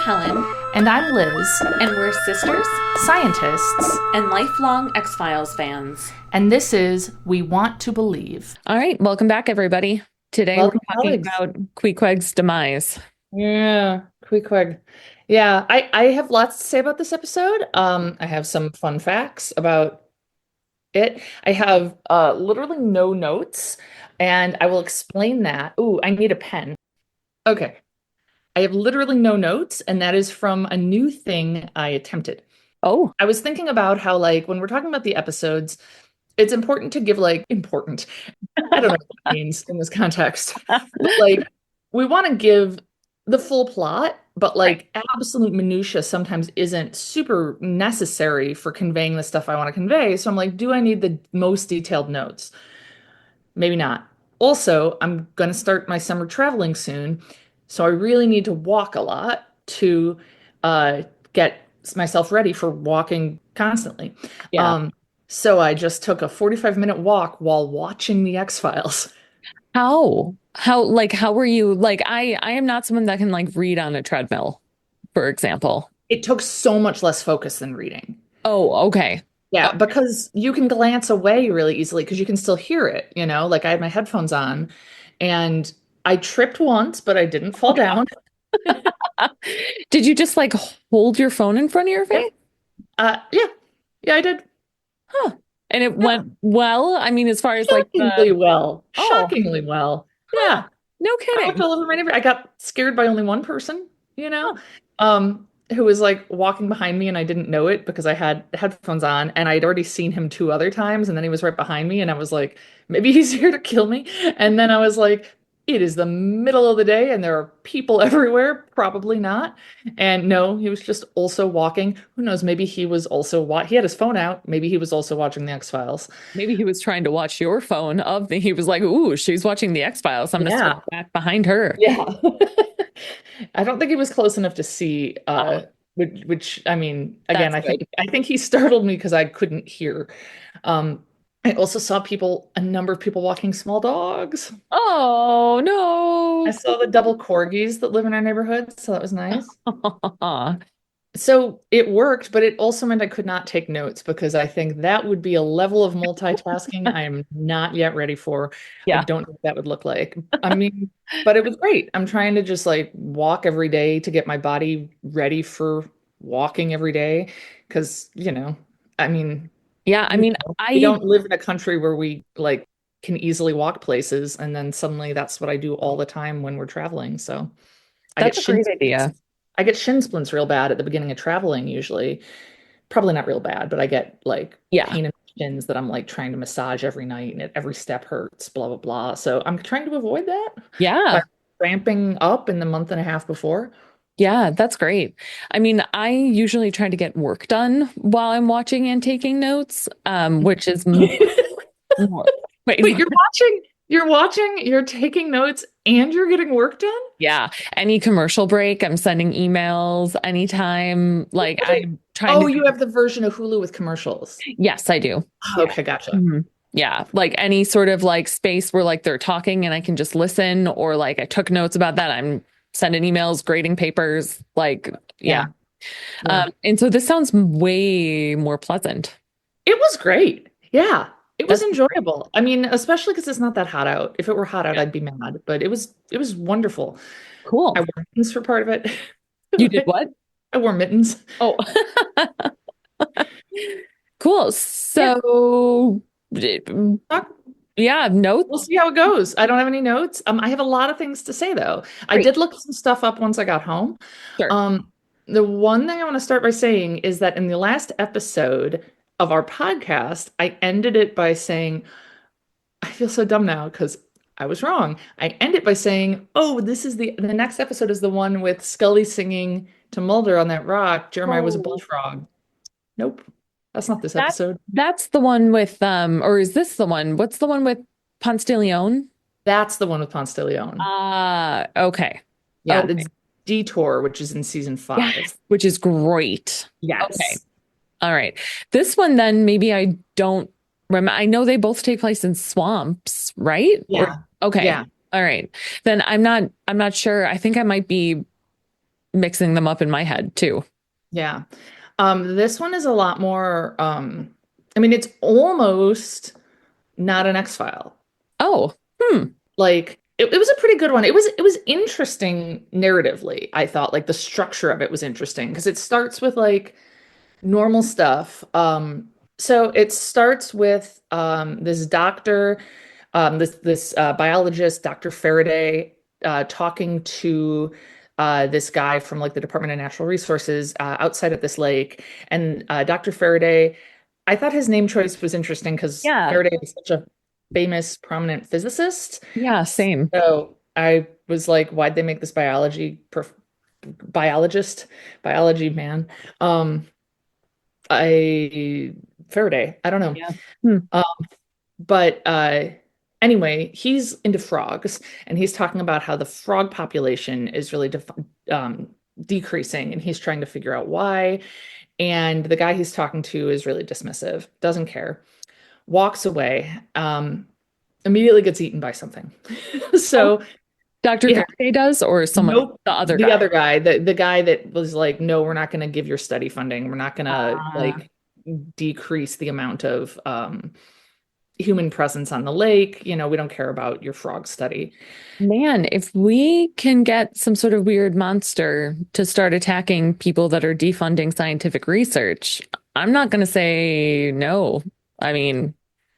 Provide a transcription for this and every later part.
Helen, And I'm Liz, and we're sisters scientists, and lifelong X-Files fans. and this is We Want to Believe. All right, welcome back, everybody. Today Welcome, we're talking colleagues. about Queequeg's demise. Yeah, quick. Yeah, I have lots to say about this episode. I have some fun facts about it. I have literally no notes, and I will explain that. Ooh, I need a pen. Okay. I have literally no notes, and that is from a new thing I attempted. Oh, I was thinking about how, like, when we're talking about the episodes, it's important to give, like, important. I don't know what that means in this context, but, like, we want to give the full plot, but, right. like, absolute minutia sometimes isn't super necessary for conveying the stuff I want to convey. So I'm like, do I need the most detailed notes? Maybe not. Also, I'm going to start my summer traveling soon, so I really need to walk a lot to get myself ready for walking constantly. Yeah. Um, so I just took a 45-minute walk while watching the X-Files. How were you? Like, I am not someone that can like read on a treadmill, for example. It took so much less focus than reading. Oh, okay. Yeah, Okay. because you can glance away really easily because you can still hear it, you know? Like I had my headphones on and I tripped once, but I didn't fall down. Did you just like hold your phone in front of your Yeah. face? Yeah. Yeah, I did. Huh. And it Yeah. went well. I mean, as far as like Shockingly well. oh, Shockingly well. huh. Yeah. No I walked kidding. all over my neighborhood. I got scared by only one person, you know, Huh. who was like walking behind me and I didn't know it because I had headphones on and I'd already seen him two other times and then he was right behind me and I was like, maybe he's here to kill me. And then I was like, it is the middle of the day and there are people everywhere. Probably not. And no, he was just also walking. Who knows? Maybe he was also he had his phone out. Maybe he was also watching the X-Files. Maybe he was trying to watch your phone he was like, ooh, she's watching the X-Files. I'm gonna Yeah. start back behind her. Yeah. I don't think he was close enough to see Oh, which I mean again that's good. I think he startled me because I couldn't hear. Um I also saw a number of people walking small dogs. Oh I no. saw the double corgis that live in our neighborhood, so that was nice. So it worked, but it also meant I could not take notes because I think that would be a level of multitasking I am not yet ready for. I Yeah, don't know what that would look like. I mean, but it was great. I'm trying to just like walk every day to get my body ready for walking every day because, I mean, yeah. I mean, we I don't live in a country where we like can easily walk places, and then suddenly that's what I do all the time when we're traveling. So I get that's a shin great splints. idea. I get shin splints real bad at the beginning of traveling usually. Probably not real bad, but I get like Yeah, pain in the shins that I'm like trying to massage every night and every step hurts, blah blah blah. So I'm trying to avoid that by yeah, ramping up in the month and a half before. yeah. That's great. I mean, I usually try to get work done while I'm watching and taking notes, which is more. Wait, Wait, you're taking notes and you're getting work done? yeah. Any commercial break, I'm sending emails anytime. Like I'm trying Oh, to. you have the version of Hulu with commercials. Yes, I do. Oh, Yeah. okay, gotcha. Mhm. Yeah, like any sort of like space where like they're talking and I can just listen, or like I took notes about that. I'm sending emails, grading papers, like yeah. Yeah, yeah. And so this sounds way more pleasant. It was great. Yeah, it was That's enjoyable. I mean, especially because it's not that hot out. If it were hot out, yeah. I'd be mad, but it was wonderful. I Cool. wore mittens for part of You did it. what? I wore mittens. Oh, cool. Yeah, So talk- yeah, we'll notes. see how it goes. I don't have any notes. I have a lot of things to say though. I Great. did look some stuff up once I got home. Sure. Um, the one thing I want to start by saying is that in the last episode of our podcast, I ended it by saying, I feel so dumb now because I was wrong. I end it by saying, "Oh, this is the next episode is the one with Scully singing to Mulder on that rock. Jeremiah was a Oh, bullfrog." Nope, that's not this that episode. that's the one with or is this the one? What's the one with Ponce de Leon? That's the one with Ponce de Leon. Okay. Yeah, Okay. it's Detour, which is in season 5. Yes, which is great. Okay. Yes. All right. This one then maybe I don't remember. I know they both take place in swamps, right? Or Yeah. okay. Yeah. All right. Then I'm not sure. I think I might be mixing them up in my head too. Yeah. This one is a lot more, I mean, it's almost not an X-File. Oh, hmm. Like it was a pretty good one. It was interesting narratively, I thought. Like the structure of it was interesting because it starts with like normal stuff. So it starts with this doctor, this biologist, Dr. Faraday, talking to this guy from like the Department of Natural Resources outside of this lake. And Dr. Faraday, I thought his name choice was interesting because Yeah. Faraday is such a famous, prominent physicist. Yeah, same. So I was like, why'd they make this biologist, biology man? Um, I Faraday. I don't know. Yeah. Hmm. Um, but anyway, he's into frogs, and he's talking about how the frog population is really decreasing, and he's trying to figure out why. And the guy he's talking to is really dismissive, doesn't care, walks away, immediately gets eaten by something. Oh, So Dr. yeah, Faraday does, or someone, nope. the other The guy? other guy, the guy that was like, no, we're not going to give your study funding. We're not going to Ah, like decrease the amount of human presence on the lake. We don't care about your frog study. man, if we can get some sort of weird monster to start attacking people that are defunding scientific research, I'm not going to say no. I mean,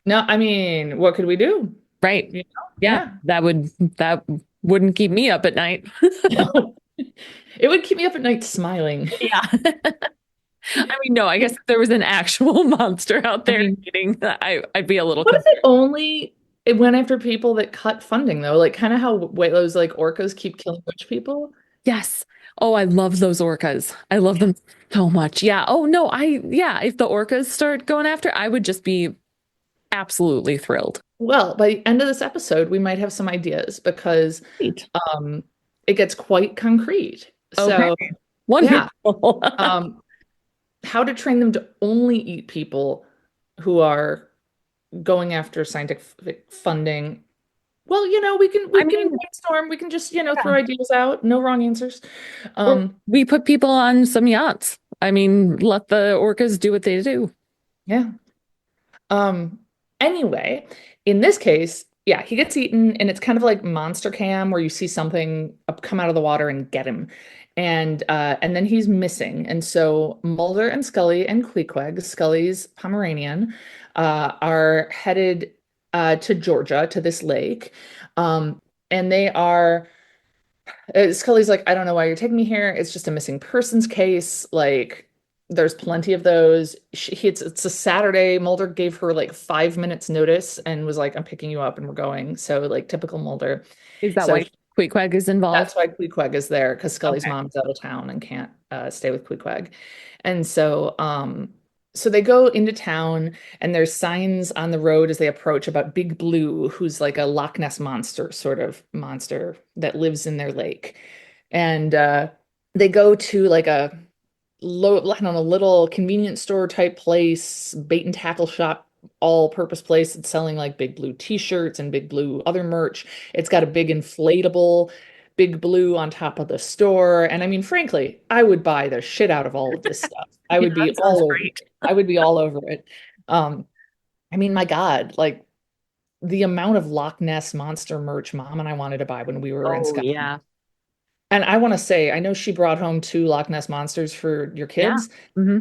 No, I mean, what could we do? right. You know? Yeah, Yeah. that wouldn't keep me up at night. It would keep me up at night smiling. Yeah. I mean, no, I guess if there was an actual monster out I there mean, eating, I'd be a little what if concerned. it went after people that cut funding though? Like kind of how those like orcas keep killing rich people. Yes. Oh, I love those orcas. I love them so much. Yeah. Oh, no, yeah, if the orcas start going after, I would just be absolutely thrilled. Well, by the end of this episode, we might have some ideas because Great. um, it gets quite concrete. Okay. So, yeah, Wonderful. um, how to train them to only eat people who are going after scientific funding. Well, we can I we can mean, brainstorm. We can just, throw yeah. ideas out. No wrong answers. Or Um, we put people on some yachts. I mean, let the orcas do what they do. yeah. Um, anyway, in this case, yeah, he gets eaten, and it's kind of like Monster Cam where you see something come out of the water and get him. And then he's missing. And so Mulder and Scully and Queequeg, Scully's Pomeranian, are headed to Georgia to this lake. And they are Scully's like, I don't know why you're taking me here. It's just a missing persons case. Like, there's plenty of those. It's a Saturday. Mulder gave her like 5 minutes notice and was like, I'm picking you up and we're going. So, like, typical Mulder. Is that So why Queequeg is involved? that's why Queequeg is there because Scully's Okay. mom's out of town and can't stay with Queequeg. And so they go into town and there's signs on the road as they approach about Big Blue, who's like a Loch Ness monster sort of monster that lives in their lake. And they go to like a I don't know, little convenience store type place, bait and tackle shop, all purpose place. It's selling like Big Blue t-shirts and Big Blue other merch. It's got a big inflatable Big Blue on top of the store. And I mean, frankly, I would buy the shit out of all of this stuff. I Yeah, would be that sounds all over great. it. I would be all over it. Um, I mean, my God, like the amount of Loch Ness monster merch mom and I wanted to buy when we were in Oh, Scotland. yeah. And I want to say, I know she brought home 2 Loch Ness monsters for your Yeah. kids. Hmm.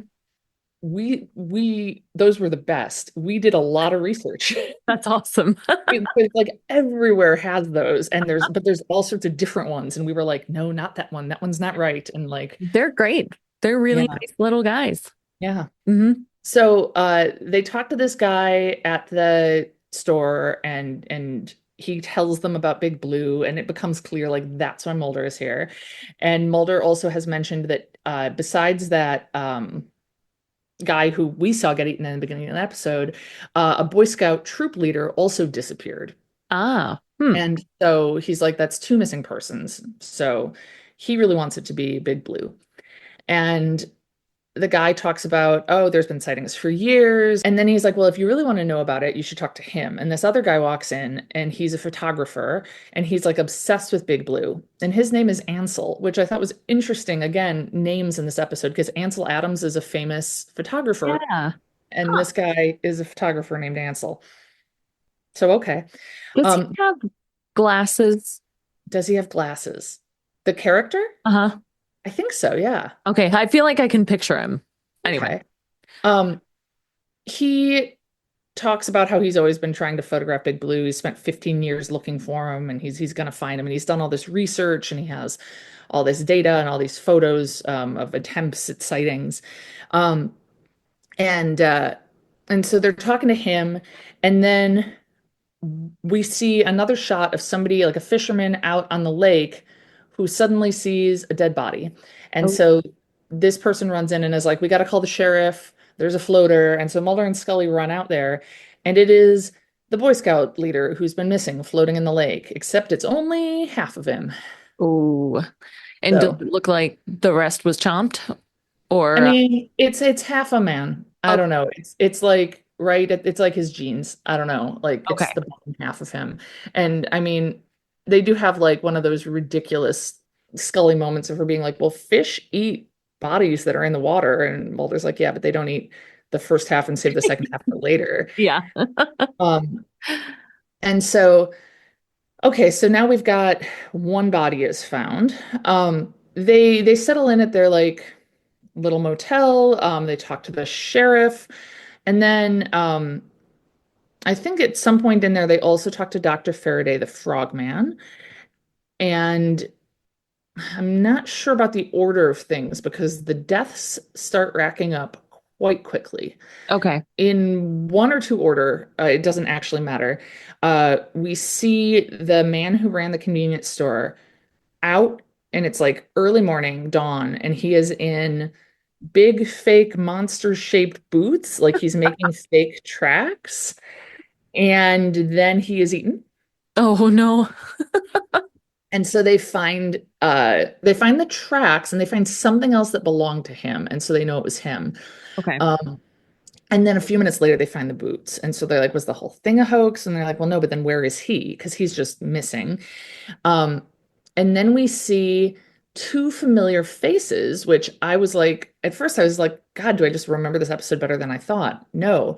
We those were the best. We did a lot of research. That's awesome. Like everywhere has those, and there's all sorts of different ones, and we were like, no, not that one. That one's not right. And like, They're great. They're really yeah, nice little guys. yeah. Hmm. So they talk to this guy at the store, and he tells them about Big Blue, and it becomes clear like that's why Mulder is here. And Mulder also has mentioned that besides that guy who we saw get eaten in the beginning of the episode, a Boy Scout troop leader also disappeared. Ah, hmm. And so he's like, that's 2 missing persons. So he really wants it to be Big Blue. And the guy talks about, oh, there's been sightings for years. And then he's like, well, if you really want to know about it, you should talk to him. And this other guy walks in and he's a photographer and he's like obsessed with Big Blue. And his name is Ansel, which I thought was interesting. Again, names in this episode because Ansel Adams is a famous photographer. Yeah. And Huh. this guy is a photographer named Ansel. So, okay. Does he Um, have glasses? does he have glasses? The character? Uh-huh. I think so, yeah. Okay. I feel like I can picture him. Anyway. Okay. Um, he talks about how he's always been trying to photograph Big Blue. He spent 15 years looking for him and he's gonna find him. And he's done all this research and he has all this data and all these photos of attempts at sightings. Um, and uh, and so they're talking to him, and then we see another shot of somebody like a fisherman out on the lake who suddenly sees a dead body. And Oh. so this person runs in and is like, we got to call the sheriff. There's a floater. And so Mulder and Scully run out there, and it is the Boy Scout leader who's been missing floating in the lake, except it's only half of him. Oh. And does So, it look like the rest was chomped? I Or mean, it's half a man. I oh, don't know. It's like right. It's like his genes. I don't know. Like it's okay. the bottom half of him. And I mean, they do have like one of those ridiculous Scully moments of her being like, "Well, fish eat bodies that are in the water," and Mulder's like, "Yeah, but they don't eat the first half and save the second half for later." Yeah. Um, and so okay, so now we've got one body is found. They settle in at their like little motel. They talk to the sheriff, and then I think at some point in there they also talk to Dr. Faraday, the frogman. And I'm not sure about the order of things because the deaths start racking up quite quickly. Okay. In one or two order, it doesn't actually matter. We see the man who ran the convenience store out, and it's like early morning, dawn, and he is in big fake monster shaped boots, like he's making fake tracks, and then he is eaten. Oh no. And so they find the tracks and they find something else that belonged to him, and so they know it was him. Okay. Um, And then a few minutes later, they find the boots. And so they're like, was the whole thing a hoax? And they're like, well, no, but then where is he? Because he's just missing. Um, and then we see two familiar faces, which I was like, at first I was like, God, do I just remember this episode better than I thought? No.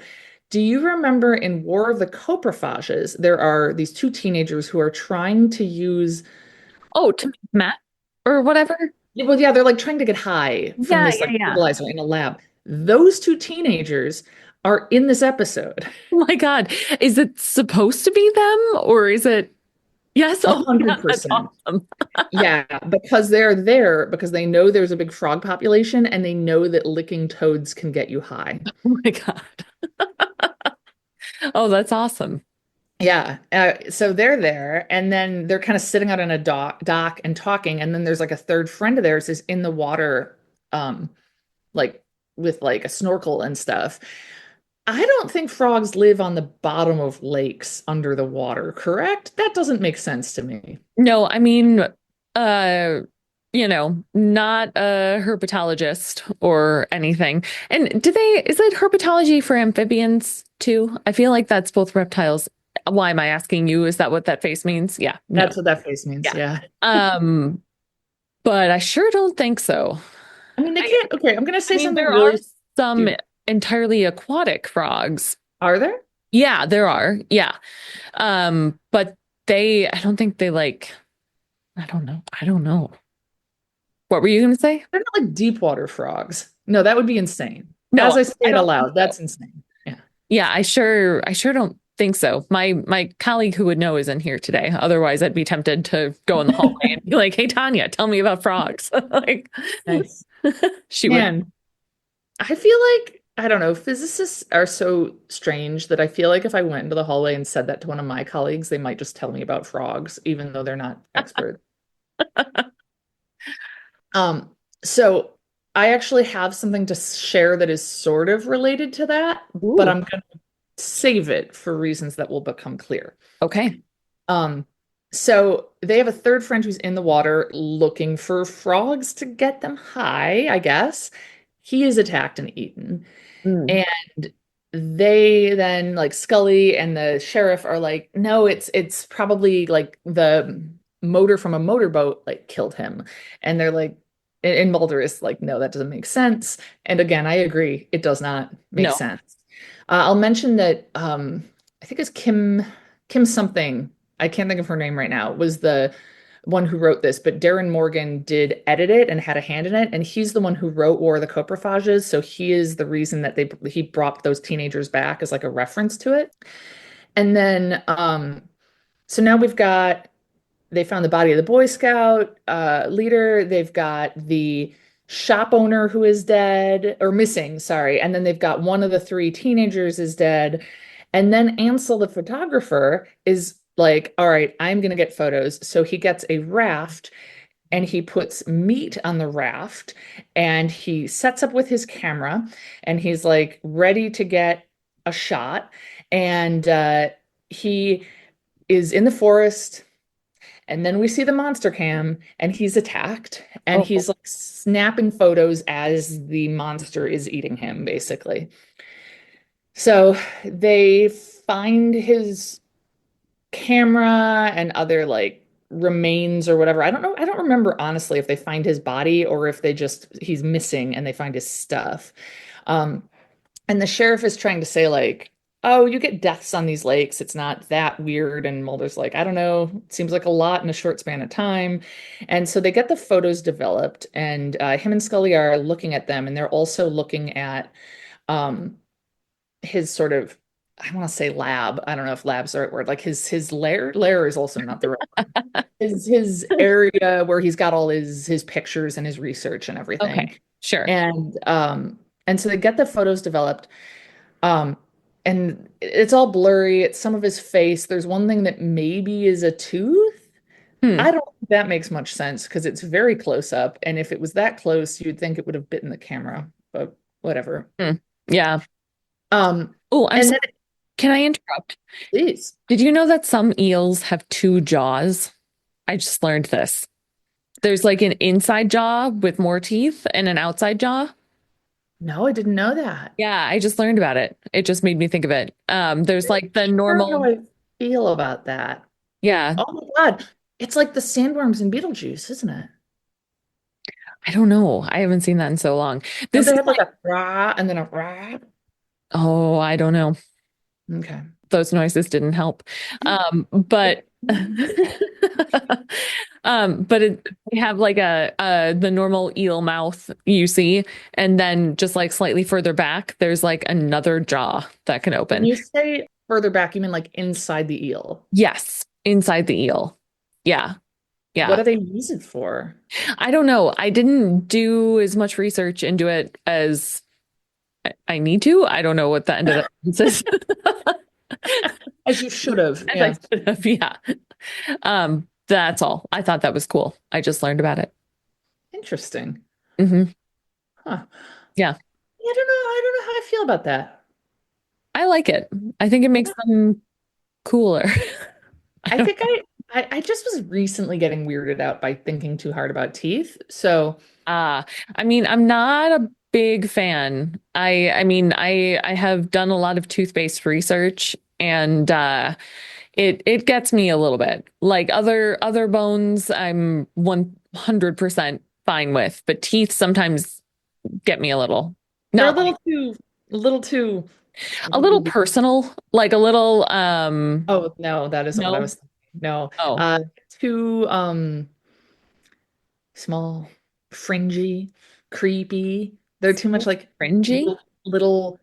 Do you remember in War of the Coprophages, there are these two teenagers who are trying to use, Oh, to Matt or whatever. well, yeah, they're like trying to get high from Yeah, this yeah, like yeah. fertilizer in a lab. Those two teenagers are in this episode. Oh my God. Is it supposed to be them or is it? Yes. Oh my God, that's 100%. awesome. Yeah, because they're there because they know there's a big frog population and they know that licking toads can get you high. Oh my God. Oh, that's awesome. Yeah, so they're there and then they're kind of sitting out on a dock and talking, and then there's like a third friend of theirs is in the water, um, like with like a snorkel and stuff. I don't think frogs live on the bottom of lakes under the water, correct? That doesn't make sense to me. No, I mean, uh, not a herpetologist or anything. And is it herpetology for amphibians too? I feel like that's both reptiles. Why am I asking you? Is that what that face means? Yeah, no. That's what that face means. Yeah. Yeah. Um, but I sure don't think so. I mean, they I, can't. Okay, I'm gonna I say mean, something there are really some stupid. entirely aquatic frogs. Are there? Yeah, there are. Yeah. But I don't think they like, I don't know. I don't know. What were you going to say? They're not like deep water frogs. No, that would be insane. No, As I say I it don't think aloud, so. that's insane. Yeah. Yeah, I sure don't think so. My colleague who would know is in here today. Otherwise, I'd be tempted to go in the hallway and be like, "Hey, Tanya, tell me about frogs." Like, Nice. she would. Man, I feel like, I don't know, physicists are so strange that I feel like if I went into the hallway and said that to one of my colleagues, they might just tell me about frogs, even though they're not experts. Um, so I actually have something to share that is sort of related to that, but Ooh, I'm going to save it for reasons that will become clear. okay. Um, so they have a third friend who's in the water looking for frogs to get them high, I guess. he is attacked and eaten. Mm. And they then like Scully and the sheriff are like, no, it's probably like the motor from a motorboat like killed him. And they're like, and Mulder is like, no, that doesn't make sense. And again, I agree, it does not make No. sense. I'll mention that I think it's Kim something. I can't think of her name right now. Was the one who wrote this, but Darren Morgan did edit it and had a hand in it, and he's the one who wrote War of the Coprophages, so he is the reason that he brought those teenagers back as like a reference to it. And then so now we've got they found the body of the Boy Scout leader. They've got the shop owner who is dead or missing, sorry. And then they've got one of the three teenagers is dead. And then Ansel, the photographer, is like, all right, I'm going to get photos. So he gets a raft and he puts meat on the raft and he sets up with his camera and he's like ready to get a shot. And he is in the forest. And then we see the monster cam and he's attacked and Oh, he's like snapping photos as the monster is eating him, basically. So they find his camera and other like remains or whatever. I don't know. I don't remember honestly if they find his body or if they just he's missing and they find his stuff. Um, and the sheriff is trying to say, like, oh, you get deaths on these lakes. It's not that weird. And Mulder's like, I don't know. It seems like a lot in a short span of time. And so they get the photos developed, and him and Scully are looking at them, and they're also looking at um, his sort of, I want to say lab. I don't know if lab's the right word. Like his lair. Lair is also not the right word. His area where he's got all his pictures and his research and everything. okay. Sure. And so they get the photos developed. Um, and it's all blurry. It's some of his face. There's one thing that maybe is a tooth. Hmm. I don't think that makes much sense because it's very close up. And if it was that close, you'd think it would have bitten the camera, but whatever. Hmm. Yeah. Um, Oh, and then can I interrupt? please. Did you know that some eels have two jaws? I just learned this. There's like an inside jaw with more teeth and an outside jaw. No, I didn't know that. Yeah, I just learned about it. It just made me think of it. There's like the I don't know normal, how I feel about that. yeah, Oh my God. It's like the sandworms in Beetlejuice, isn't it? I don't know. I haven't seen that in so long. Don't This they is have like like, a rah and then a rah? oh, I don't know. Okay. Those noises didn't help. But they have like the normal eel mouth you see, and then just like slightly further back, there's like another jaw that can When open. you say further back, you mean like inside the eel. Yes, inside the eel. Yeah. What Yeah. do they use it for? I don't know. I didn't do as much research into it as I need to. I don't know what the end of that sentence is. As you should have. As I Yeah. should have, yeah. That's all. I thought that was cool. I just learned about it. Interesting. Hmm. Huh. Yeah. I don't know. I don't know how I feel about that. I like it. I think it makes them cooler. I I don't think I just was recently getting weirded out by thinking too hard about teeth. So I mean, I'm not a big fan. I have done a lot of tooth-based research and it gets me a little bit. Like other bones, I'm 100% fine with, but teeth sometimes get me a little. they're Not like a little too. a little personal, like a little Oh no, that isn't what I no. was thinking. No. Oh, Too small, fringy, creepy. They're too much like cringy. little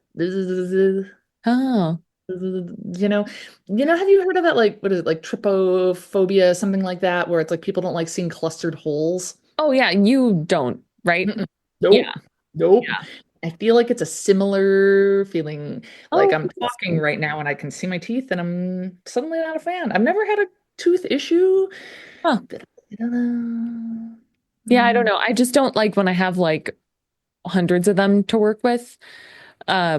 Oh. you know, have you heard of that? Like, what is it, like trypophobia, something like that, where it's like people don't like seeing clustered holes? Oh yeah, you don't, right? Mm-mm. Nope. Yeah. Nope. Yeah. I feel like it's a similar feeling. Like Oh, I'm talking interesting. right now and I can see my teeth and I'm suddenly not a fan. I've never had a tooth issue. Huh. But I don't know. Yeah, I don't Mm. know. I just don't like when I have like hundreds of them to work with, I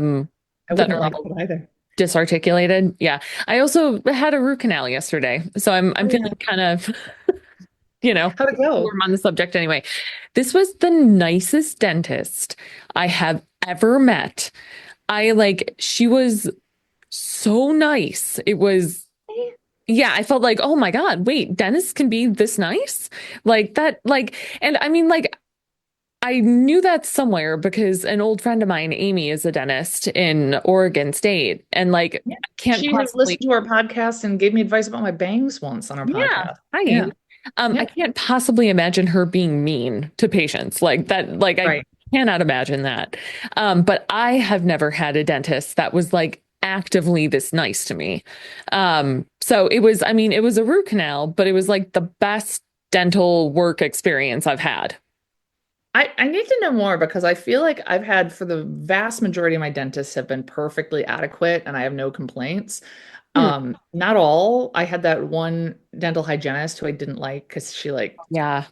that wouldn't are like all that either. disarticulated. Yeah. I also had a root canal yesterday, so I'm Oh feeling yeah. kind of you know, How'd it go? warm on the subject anyway. This was the nicest dentist I have ever met. She was so nice. It was, yeah, I felt like, oh my God, wait, dentists can be this nice? Like that, and I mean, I knew that somewhere because an old friend of mine, Amy, is a dentist in Oregon State, and Yeah. I can't She has possibly, listened to our podcast and gave me advice about my bangs once on our yeah, podcast. hi, Yeah. Amy. I Yeah. can't possibly imagine her being mean to patients like that. I Right. cannot imagine that. But I have never had a dentist that was like actively this nice to me. So it was, I mean, it was a root canal, but it was like the best dental work experience I've had. I need to know more because I feel like I've had for the vast majority of my dentists have been perfectly adequate and I have no complaints. Hmm. Not all. I had that one dental hygienist who I didn't like because she like Yeah.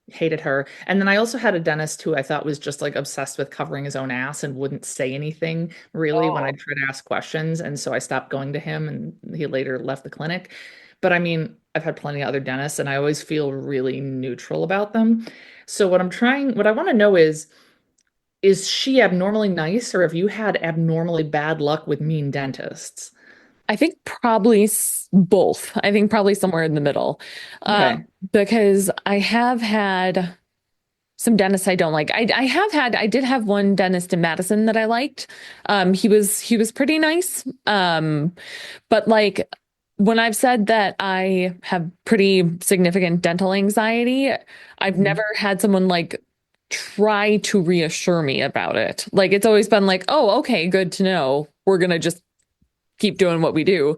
hated her. And then I also had a dentist who I thought was just like obsessed with covering his own ass and wouldn't say anything really when I Oh. tried to ask questions. And so I stopped going to him and he later left the clinic. But I mean, I've had plenty of other dentists and I always feel really neutral about them. So what I want to know is she abnormally nice or have you had abnormally bad luck with mean dentists? I think probably both. I think probably somewhere in the middle. Okay. Because I have had some dentists I don't like. I did have one dentist in Madison that I liked. He was pretty nice. But when I've said that I have pretty significant dental anxiety, I've Mhm. never had someone like try to reassure me about it. Like it's always been like, oh, okay, good to know. We're gonna just keep doing what we do,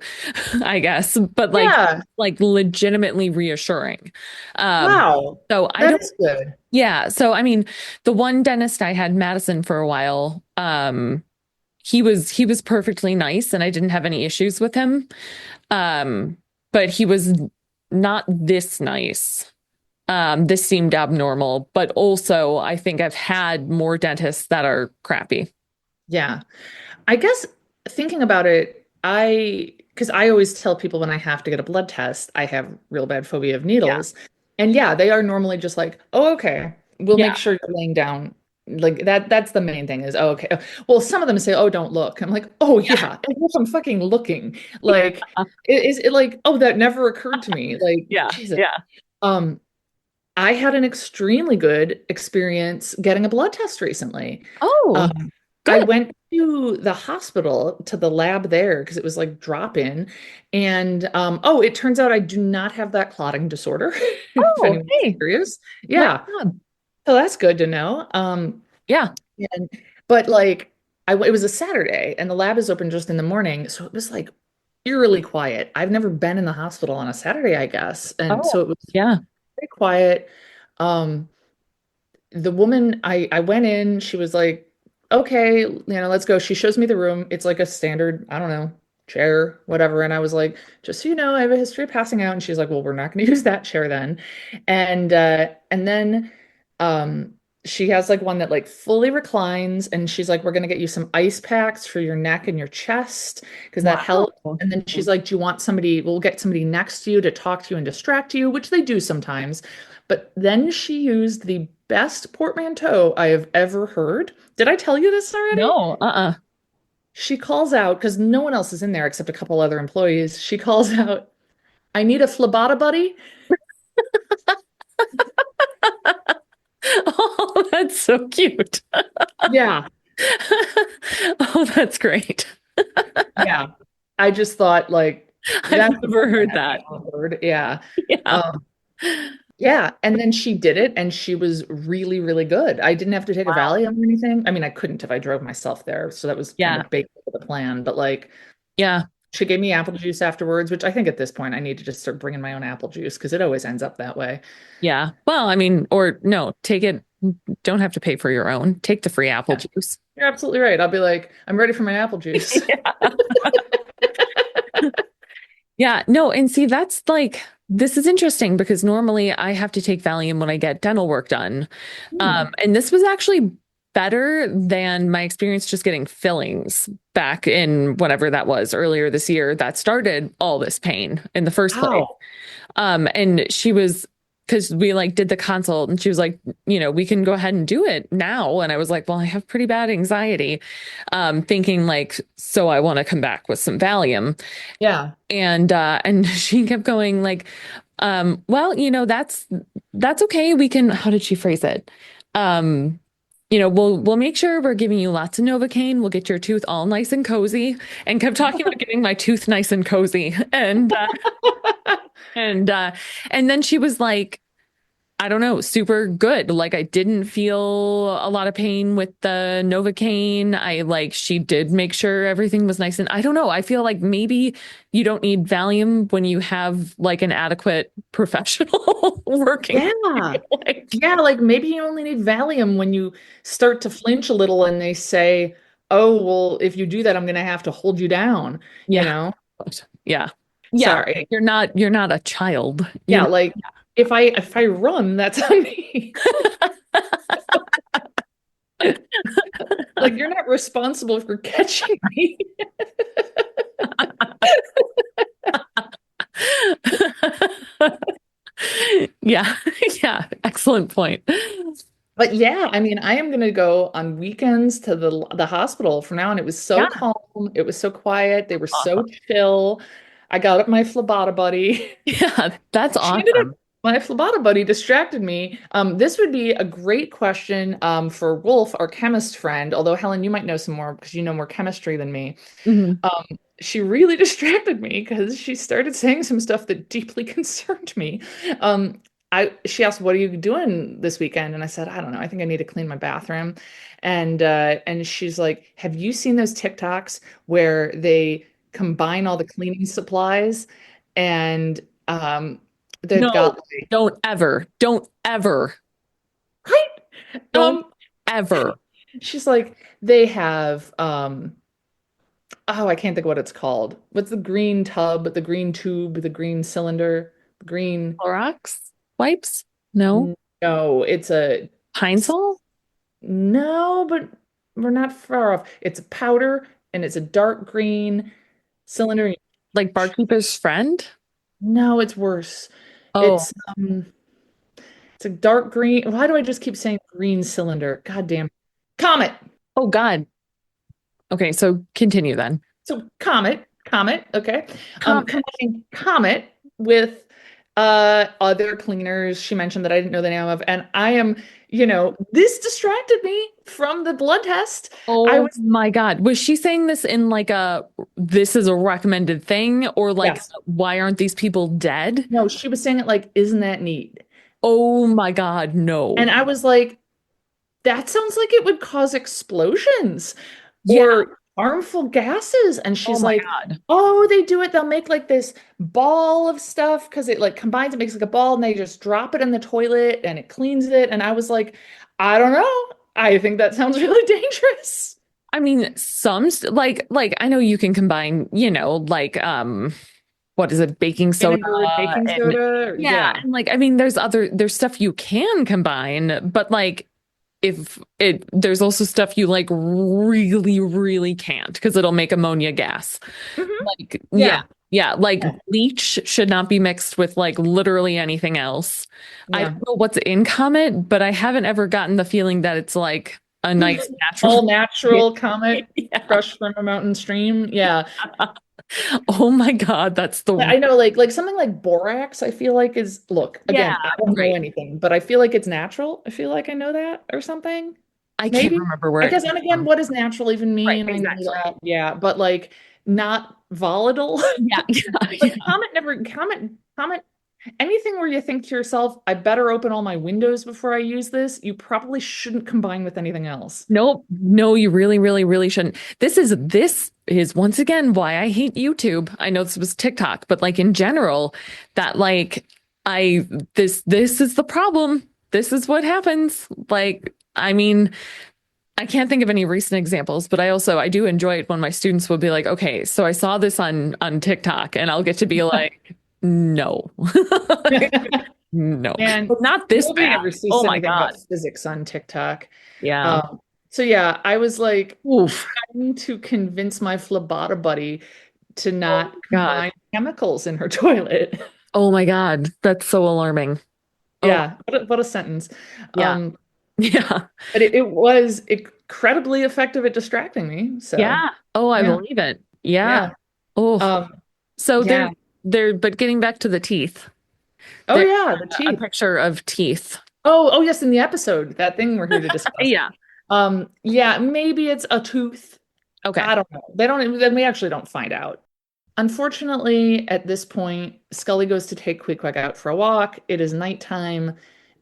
I guess. But Yeah. legitimately reassuring. Um, Wow. so I That don't, is good. yeah. So I mean, the one dentist I had, Madison, for a while, he was perfectly nice and I didn't have any issues with him. Um, but he was not this nice. This seemed abnormal, but also I think I've had more dentists that are crappy. Yeah. I guess thinking about it, because I always tell people when I have to get a blood test, I have real bad phobia of Yeah. needles. And yeah, they are normally just like, oh, okay, we'll make Yeah. sure you're laying down. Like that's the main thing is, oh, okay. Well, some of them say, oh, don't look. I'm like, oh, Yeah. yeah, as if I'm fucking looking. Like, is it like, oh, that never occurred to me. Like, Yeah. Jesus. Yeah. Um, I had an extremely good experience getting a blood test recently. Oh, Um, I good. went to the hospital to the lab there because it was like drop in. And oh, it turns out I do not have that clotting disorder, if Oh, anyone's hey, curious. right Yeah. on. So that's good to know. Yeah. And but like it was a Saturday and the lab is open just in the morning. So it was like eerily quiet. I've never been in the hospital on a Saturday, I guess. And Oh, so it was yeah. very quiet. Um, the woman I went in, she was like, okay, let's go. She shows me the room. It's like a standard, I don't know, chair, whatever. And I was like, just so you know, I have a history of passing out. And she's like, well, we're not going to use that chair then. And then um she has like one that like fully reclines and she's like, we're going to get you some ice packs for your neck and your chest because that helps. Wow. And then she's like, do you want somebody, we'll get somebody next to you to talk to you and distract you, which they do sometimes. But then she used the best portmanteau I have ever heard. Did I tell you this already? No, She calls out, because no one else is in there except a couple other employees. She calls out, I need a Phlebotobuddy. Oh, that's so cute. Yeah, Oh, that's great. yeah. I just thought like I've that's the never best heard I've that. ever heard. Yeah. Yeah. Um, yeah. And then she did it and she was really, really good. I didn't have to take a Wow. Valium or anything. I mean, I couldn't if I drove myself there. So that was kind Yeah. of baked into the plan. But like Yeah. she gave me apple juice afterwards, which I think at this point I need to just start bringing my own apple juice because it always ends up that way. Yeah. Well, I mean, or no, take it. Don't have to pay for your own. Take the free apple Yeah, juice. you're absolutely right. I'll be like, I'm ready for my apple juice. Yeah. Yeah, no, and see, that's this is interesting because normally I have to take Valium when I get dental work done. Hmm. And this was actually better than my experience just getting fillings back in whenever that was earlier this year that started all this pain in the first place. Wow. And she was because we like did the consult and she was like, we can go ahead and do it now. And I was like, well, I have pretty bad anxiety, thinking like, so I want to come back with some Valium. Yeah. And she kept going like, well, that's okay. We can, how did she phrase it? We'll make sure we're giving you lots of Novocaine. We'll get your tooth all nice and cozy, and kept talking about getting my tooth nice and cozy. And then she was like, I don't know, super good. Like I didn't feel a lot of pain with the Novocaine. She did make sure everything was nice. And I don't know, I feel like maybe you don't need Valium when you have like an adequate professional working. Yeah. Yeah, like maybe you only need Valium when you start to flinch a little and they say, "Oh, well, if you do that, I'm going to have to hold you down." You Yeah. know? Yeah. Sorry. You're not a child. Yeah, like if I run, that's on me. Like you're not responsible for catching me. Yeah. Yeah. Excellent point. But yeah, I mean, I am going to go on weekends to the hospital from now on. It was so Yeah. calm. It was so quiet. They were so chill. I got up my Phlebotobuddy. Yeah, that's She ended up, awesome. my Phlebotobuddy distracted me. This would be a great question for Wolf, our chemist friend, although Helen, you might know some more because you know more chemistry than me. Mhm. She really distracted me because she started saying some stuff that deeply concerned me. She asked, "What are you doing this weekend?" And I said, "I don't know. I think I need to clean my bathroom." And she's like, "Have you seen those TikToks where they combine all the cleaning supplies and they've No, got like, don't ever, right? don't Um, ever. she's like, they have oh, I can't think of what it's called. What's the green tub, the green tube, the green cylinder, the green Clorox wipes? No. no, it's a Pine Sol? no, but we're not far off. It's a powder and it's a dark green cylinder. Like Barkeeper's Friend? No, it's worse. Oh, It's a dark green. Why do I just keep saying green cylinder? God damn. Comet. oh God. Okay, so continue then. So Comet, okay. Comet. Combining Comet with other cleaners she mentioned that I didn't know the name of. And I am, this distracted me from the blood test. I Oh was my God. Was she saying this in like this is a recommended thing, or like, yes. why aren't these people dead? No, she was saying it like, isn't that neat? Oh my God, no. And I was like, that sounds like it would cause explosions Yeah. or harmful gases. And Oh she's my like, God. oh, they do it. They'll make like this ball of stuff because it like combines, it makes like a ball, and they just drop it in the toilet and it cleans it. And I was like, I don't know. I think that sounds really dangerous. I mean, like I know you can combine, like what is it, baking soda Vinegar, baking and soda. yeah, Yeah. and like I mean there's stuff you can combine, but like if it there's also stuff you like really, really can't because it'll make ammonia gas. Mhm. Like yeah, Yeah. yeah, like Yeah. bleach should not be mixed with like literally anything else. I Yeah. don't know what's in Comet, but I haven't ever gotten the feeling that it's like a nice All natural. natural Comet Yeah. fresh from a mountain stream. Yeah. Oh my God, that's the I know, like something like borax, I feel like is, look, yeah, again, I don't know right. anything, but I feel like it's natural. I feel like I know that or something. I can't Maybe. remember where I it guess, came and again, from. what does natural even Right, mean? I know exactly. that. Yeah, but like not volatile. Yeah, yeah, But yeah. comment anything where you think to yourself, I better open all my windows before I use this, you probably shouldn't combine with anything else. Nope. No, you really, really, really shouldn't. This is once again why I hate YouTube. I know this was TikTok, but like in general, that like this is the problem. This is what happens. Like, I mean, I can't think of any recent examples, but I do enjoy it when my students will be like, okay, so I saw this on TikTok, and I'll get to be like, no. No, And but not this nobody bad. ever sees Oh my anything God. about physics on TikTok. Yeah. Um, so yeah, I was like Oof. trying to convince my Phlebotobuddy to Oh not my God. combine chemicals in her toilet. Oh my God. That's so alarming. Oh, Yeah, what a sentence. yeah. Um, Yeah. but it was incredibly effective at distracting me. So Yeah. Oh, I yeah, believe it. Yeah. yeah. Oh, Um, so yeah. but getting back to the teeth, Oh there's yeah, the a teeth. picture of teeth. Oh yes, in the episode, that thing we're here to discuss. Yeah. Yeah, maybe it's a tooth. Okay. I don't know. They don't, then we actually don't find out. Unfortunately, at this point, Scully goes to take Queequeg out for a walk. It is nighttime,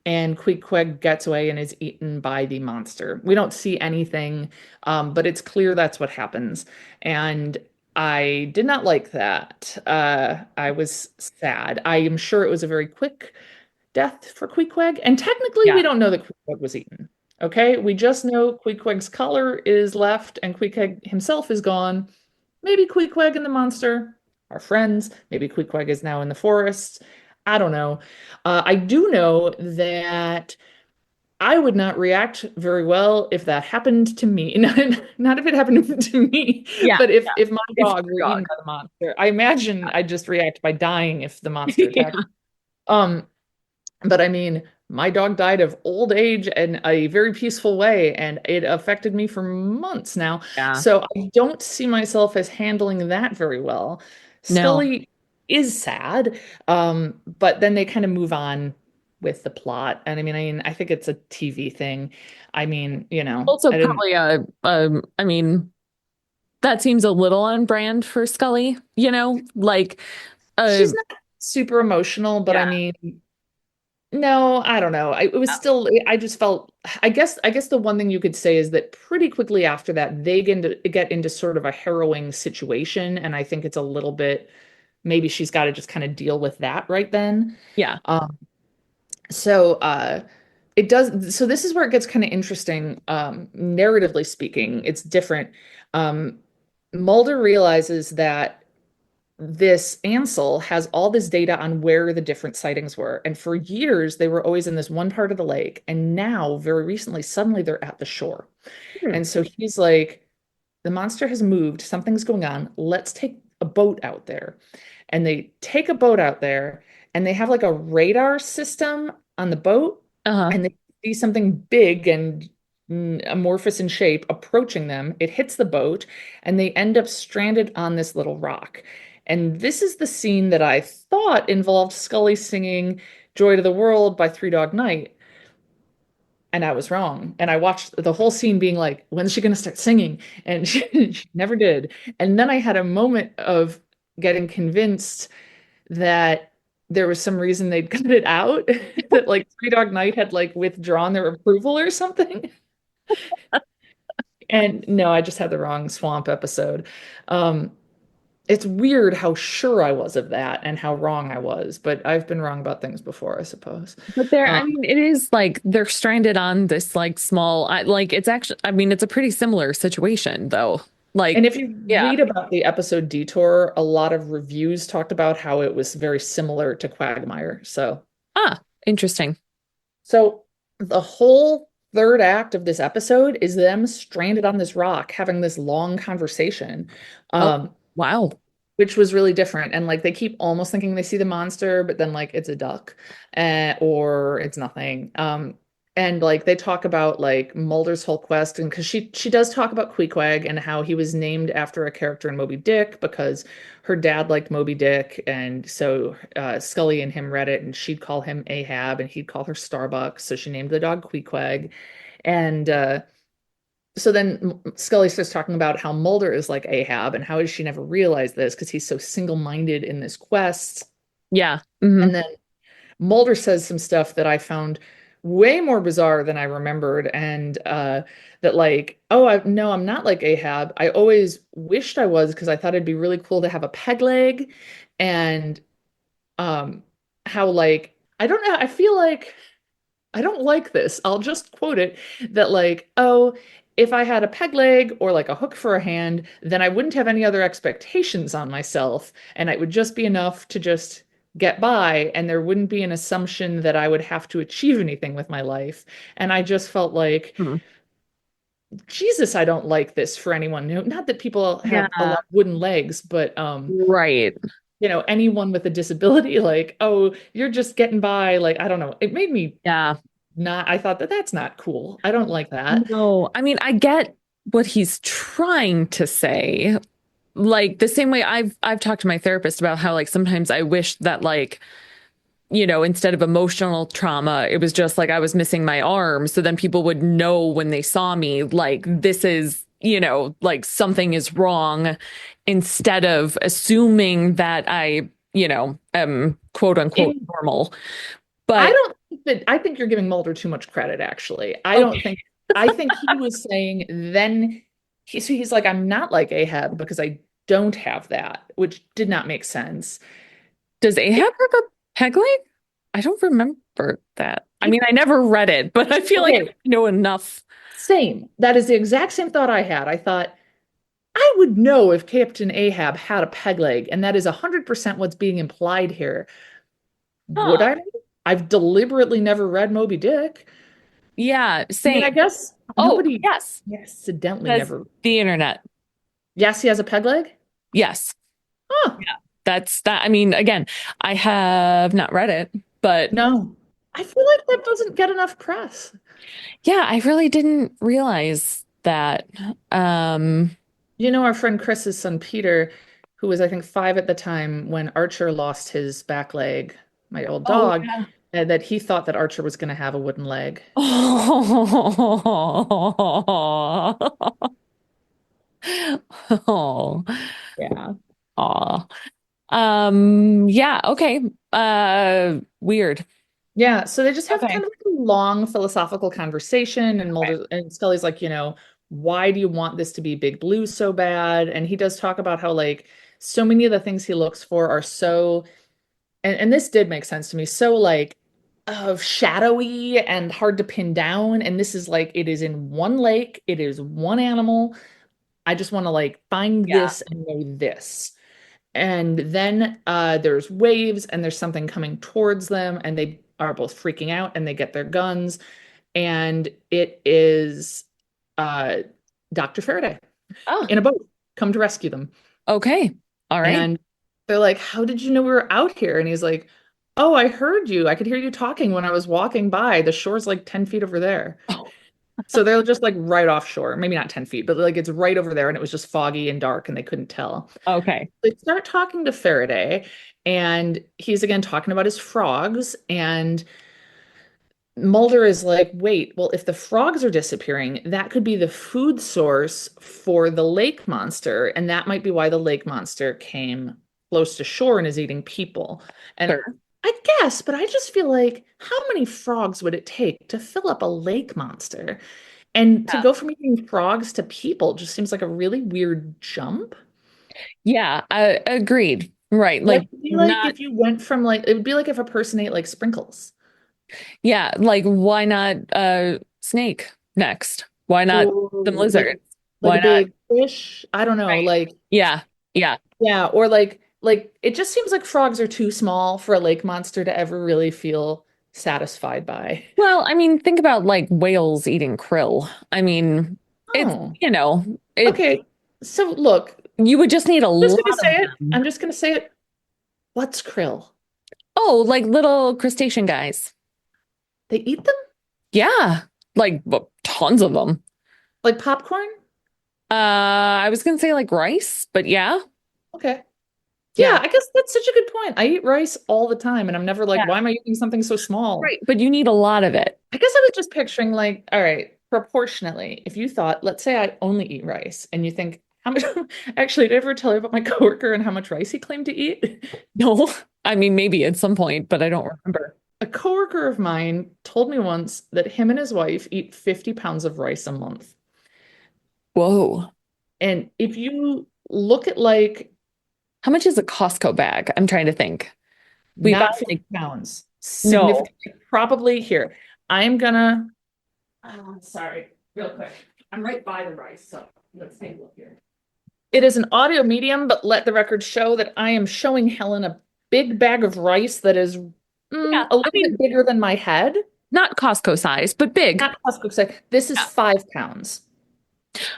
and Queequeg gets away and is eaten by the monster. We don't see anything, but it's clear that's what happens. And I did not like that. I was sad. I am sure it was a very quick death for Queequeg, and technically, we Yeah. don't know that Queequeg was eaten. Okay, we just know Queequeg's collar is left, and Queequeg himself is gone. Maybe Queequeg and the monster are friends. Maybe Queequeg is now in the forest. I don't know. I do know that I would not react very well if that happened to me. Not if it happened to me, Yeah. but Yeah. if my If dog were your eaten dog. by the monster, I imagine I'd just react by dying if the monster attacked. Yeah. Um, but I mean, my dog died of old age in a very peaceful way, and it affected me for months now. Yeah. So I don't see myself as handling that very well. No. Scully is sad, but then they kind of move on with the plot. And I think it's a TV thing. Also, I didn't. probably I mean, that seems a little on brand for Scully, like, uh, She's not super emotional, but yeah. no, I don't know. It was still, I just felt, I guess the one thing you could say is that pretty quickly after that, they get into sort of a harrowing situation. And I think it's a little bit, maybe she's got to just kind of deal with that right then. Yeah. Um, so, it does, so this is where it gets kind of interesting. Narratively speaking, it's different. Um, Mulder realizes that this Ansel has all this data on where the different sightings were. And for years, they were always in this one part of the lake. And now, very recently, suddenly they're at the shore. Hmm. And so he's like, the monster has moved, something's going on. Let's take a boat out there. And they take a boat out there, and they have like a radar system on the boat, Uh-huh. and they see something big and amorphous in shape approaching them. It hits the boat, and they end up stranded on this little rock. And this is the scene that I thought involved Scully singing Joy to the World by Three Dog Night. And I was wrong. And I watched the whole scene being like, when's she going to start singing? And she never did. And then I had a moment of getting convinced that there was some reason they'd cut it out, that like Three Dog Night had like withdrawn their approval or something. And no, I just had the wrong swamp episode. Um, it's weird how sure I was of that and how wrong I was, but I've been wrong about things before, I suppose. But there, Um, I mean, it is like they're stranded on this like small, like it's actually, I mean, it's a pretty similar situation though. and Like, if you yeah. read about the episode Detour, a lot of reviews talked about how it was very similar to Quagmire. Ah, interesting. So the whole third act of this episode is them stranded on this rock having this long conversation. Oh, Um, wow. which was really different. And like they keep almost thinking they see the monster, but then like it's a duck, or it's nothing. And like they talk about like Mulder's whole quest, and because she does talk about Queequeg and how he was named after a character in Moby Dick because her dad liked Moby Dick, and so Scully and him read it, and she'd call him Ahab, and he'd call her Starbucks, so she named the dog Queequeg, and so then Scully starts talking about how Mulder is like Ahab and how does she never realize this because he's so single-minded in this quest. Yeah. Hmm. And then Mulder says some stuff that I found way more bizarre than I remembered, and that like, oh, no, I'm not like Ahab. I always wished I was because I thought it'd be really cool to have a peg leg, and um, how like I don't know. I feel like I don't like this. I'll just quote it that like, oh, if I had a peg leg or like a hook for a hand, then I wouldn't have any other expectations on myself, and it would just be enough to just get by, and there wouldn't be an assumption that I would have to achieve anything with my life. And I just felt like, Hmm. Jesus, I don't like this for anyone. Not that people Yeah. have a lot of wooden legs, but Right. anyone with a disability, like, oh, you're just getting by. Like, I don't know. It made me Yeah. not, I thought that that's not cool. I don't like that. No, I mean, I get what he's trying to say. Like the same way I've talked to my therapist about how like sometimes I wish that like, instead of emotional trauma, it was just like I was missing my arm. So then people would know when they saw me, like this is, like something is wrong instead of assuming that am quote unquote In, normal. I But don't think that, I think you're giving Mulder too much credit, actually. okay. I think he was saying then, so he's like, I'm not like Ahab because I don't have that, which did not make sense. Does Ahab have a peg leg? I don't remember that. I He- mean, I never read it, but I feel like I okay, know enough. same. That is the exact same thought I had. I thought, I would know if Captain Ahab had a peg leg, and that is 100% what's being implied here. Would Huh. I? I've deliberately never read Moby Dick. Yeah, I mean, same. I guess Oh, nobody yes. accidentally Says never. the internet. Yes, he has a peg leg? Yes. Huh. Yeah. That's that. I mean, again, I have not read it, but No. I feel like that doesn't get enough press. yeah, I really didn't realize that. Um, Our friend Chris's son Peter, who was, I think, 5 at the time when Archer lost his back leg, my old oh dog, yeah. that he thought that Archer was going to have a wooden leg. Oh. Oh. Yeah. Aw. Yeah, okay. Weird. Yeah, so they just have Okay. kind of like a long philosophical conversation, and Okay. Mulder and Scully's like, why do you want this to be Big Blue so bad? And he does talk about how like so many of the things he looks for are so, and this did make sense to me, so like shadowy and hard to pin down. And this is like it is in one lake, it is one animal. I just want to like find Yeah. this and know this. And then there's waves and there's something coming towards them, and they are both freaking out and they get their guns. And it is uh, Dr. Faraday Oh, in a boat come to rescue them. okay. All right. And they're like, how did you know we were out here? And he's like, oh, I heard you. I could hear you talking when I was walking by. The shore's like 10 feet over there. Oh, So they're just like right offshore. Maybe not 10 feet, but like it's right over there. And it was just foggy and dark and they couldn't tell. okay. They start talking to Faraday, and he's again talking about his frogs. And Mulder is like, wait, well, if the frogs are disappearing, that could be the food source for the lake monster. And that might be why the lake monster came close to shore and is eating people. And Sure. I guess, but I just feel like, how many frogs would it take to fill up a lake monster? And to Yeah. go from eating frogs to people just seems like a really weird jump. Yeah, I agreed. Right. Like, Like it'd be like not, if you went from like, it would be like if a person ate like sprinkles yeah, like why not snake next? Why not or some like lizards? like Why a not? big fish. I don't know. Right. Like, Yeah. Yeah. yeah, or like it just seems like frogs are too small for a lake monster to ever really feel satisfied by. Well, I mean, think about like whales eating krill. I mean, it's, Oh, it okay. So look, you would just need a I'm just lot gonna of say it. them. I'm just gonna say it. What's krill? Oh, like little crustacean guys. They eat them Yeah. Like tons of them. like popcorn? I was gonna say like rice, but yeah. Okay. Yeah, Yeah. I guess that's such a good point. I eat rice all the time, and I'm never like, Yeah. why am I eating something so small? Right. But you need a lot of it. I guess I was just picturing like, all right, proportionally, if you thought, let's say I only eat rice, and you think, how much actually, did I ever tell you about my coworker and how much rice he claimed to eat? No, I mean, maybe at some point, but I don't remember. A coworker of mine told me once that him and his wife eat 50 pounds of rice a month. Whoa. And if you look at like How much is a Costco bag? I'm trying to think. We buy not 50 like, pounds, no. significantly, probably here. I'm gonna, oh, sorry, real quick. I'm right by the rice, so let's take a look here. It is an audio medium, but let the record show that I am showing Helen a big bag of rice that is Yeah. a I little bit mean, bigger than my head. not Costco size, but big. Not Costco size. This is Yeah. 5 pounds.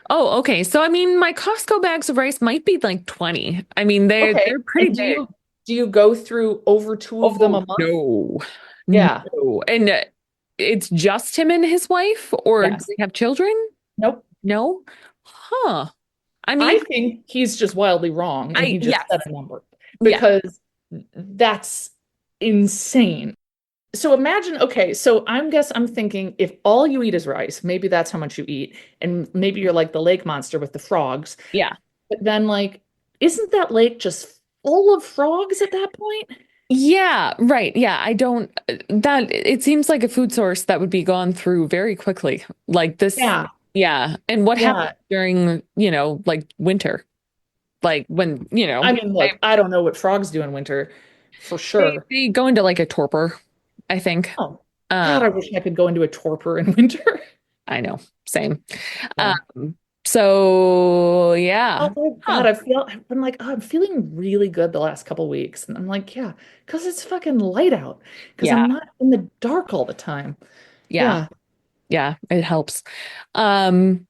Oh, okay. So I mean, my Costco bags of rice might be like 20. I mean, Okay. they're pretty And do big. Do you go through over two of them Oh, a month? no. Yeah. No. And it's just him and his wife, or do Yes. they have children? Nope. No? Huh. I I mean, think he's just wildly wrong and he just yes. said a number Yeah. because that's insane. So imagine, okay, so I'm thinking if all you eat is rice, maybe that's how much you eat, and maybe you're like the lake monster with the frogs. Yeah. But then like, isn't that lake just full of frogs at that point? Yeah, right. Yeah, I don't that it seems like a food source that would be gone through very quickly. Like this, Yeah, yeah. And what happens yeah. during, like winter? Like when, I mean, look, I don't know what frogs do in winter for sure. they go into like a torpor, I think. Oh, God, Um, I wish I could go into a torpor in winter. I know, same. Yeah. So yeah. Oh Huh. God, I'm like, oh, I'm feeling really good the last couple weeks. And I'm like, yeah, because it's fucking light out. Because Yeah, I'm not in the dark all the time. yeah, Yeah. yeah, it helps. Um,